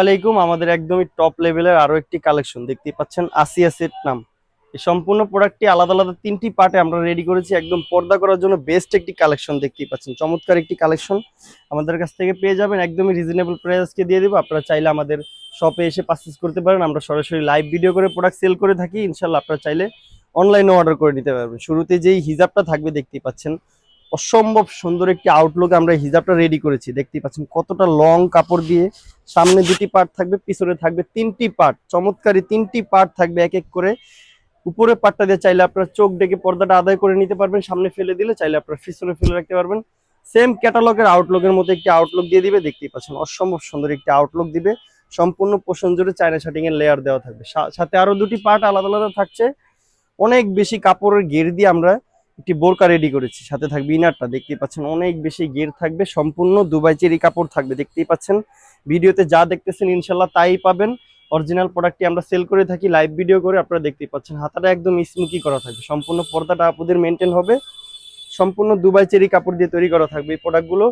আলাইকুম। আমাদের একদমই টপ লেভেলের আরো একটি কালেকশন দেখতেই পাচ্ছেন, আসিয়া সেট নাম। এই সম্পূর্ণ প্রোডাক্টটি আলাদা আলাদা 3টি পার্টে আমরা রেডি করেছি, একদম পর্দা করার জন্য বেস্ট একটি কালেকশন দেখতেই পাচ্ছেন। চমৎকার একটি কালেকশন আমাদের কাছ থেকে পেয়ে যাবেন, একদমই রিজনেবল প্রাইসকে দিয়ে দেবো। আপনারা চাইলে আমাদের শপে এসে পারচেজ করতে পারেন। আমরা সরাসরি লাইভ ভিডিও করে প্রোডাক্ট সেল করে থাকি। ইনশাল্লাহ আপনারা চাইলে অনলাইনে অর্ডার করে নিতে পারবেন। শুরুতে যেই হিজাবটা থাকবে দেখতেই পাচ্ছেন, অসম্ভব সুন্দর একটি আউটলুক আমরা হিজাবটা রেডি করেছি। দেখতেই পাচ্ছেন কতটা লং কাপড় দিয়ে, সামনে 2টি পার্ট থাকবে, পিছনে থাকবে 3টি পার্ট। চমৎকারী 3টি পার্ট থাকবে এক এক করে। উপরে পার্টটা দিয়ে চাইলে আপনারা চোখ ডেকে পর্দাটা আদায় করে নিতে পারবেন, সামনে ফেলে দিলে চাইলে আপনারা পিছনে ফেলে রাখতে পারবেন। সেম ক্যাটালগের আউটলুকের মতো একটি আউটলুক দিয়ে দিবে। দেখতেই পাচ্ছেন অসম্ভব সুন্দর একটি আউটলুক দিবে। সম্পূর্ণ পোষণ জুড়ে চায়না শার্টিং এর লেয়ার দেওয়া থাকবে, সাথে আরো 2টি পার্ট আলাদা আলাদা থাকছে। অনেক বেশি কাপড়ের ঘের দিয়ে আমরা একটি বোরকা রেডি করেছি। সাথে থাকবে ইনারটা, দেখতেই পাচ্ছেন অনেক বেশি ঘের থাকবে, সম্পূর্ণ দুবাই চেরি কাপড় থাকবে। দেখতেই পাচ্ছেন ভিডিওতে যা দেখতেছেন ইনশাল্লাহ তাই পাবেন। অরিজিনাল প্রোডাক্টটি আমরা সেল করে থাকি লাইভ ভিডিও করে। আপনারা দেখতেই পাচ্ছেন হাতাটা একদম স্মুকি করা থাকবে, সম্পূর্ণ পর্দাটা আপুদের মেনটেন হবে। সম্পূর্ণ দুবাই চেরি কাপড় দিয়ে তৈরি করা থাকবে এই প্রোডাক্টগুলো।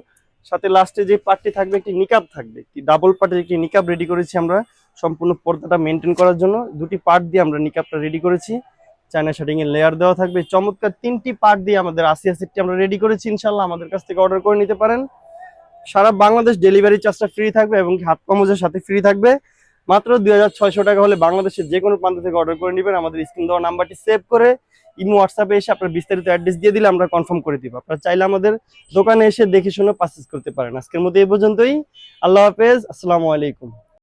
সাথে লাস্টে যে পার্টটি থাকবে একটি নিকাব থাকবে, একটি ডাবল পার্টের একটি নিকাব রেডি করেছি আমরা সম্পূর্ণ পর্দাটা মেনটেন করার জন্য। 2টি পার্ট দিয়ে আমরা নিকাবটা রেডি করেছি, চায়না শার্টিং এর লেয়ার দেওয়া থাকবে। চমৎকার 3টি পার্ট দিয়ে আমাদের আসিয়া সেটটি আমরা রেডি করেছি। ইনশাল্লাহ আমাদের কাছ থেকে অর্ডার করে নিতে পারেন। সারা বাংলাদেশ ডেলিভারি চার্জটা ফ্রি থাকবে এবং হাত পা মোজার সাথে ফ্রি থাকবে। মাত্র 2600 টাকা হলে বাংলাদেশের যে কোনো প্রান্ত থেকে অর্ডার করে নেবেন। আমাদের স্ক্রিন দেওয়া নাম্বারটি সেভ করে ইমো হোয়াটসঅ্যাপে এসে আপনার বিস্তারিত অ্যাড্রেস দিয়ে দিলে আমরা কনফার্ম করে দিব। আপনারা চাইলে আমাদের দোকানে এসে দেখে শুনে পারচেজ করতে পারেন। আজকের মতো এই পর্যন্তই। আল্লাহ হাফেজ, আসসালামু আলাইকুম।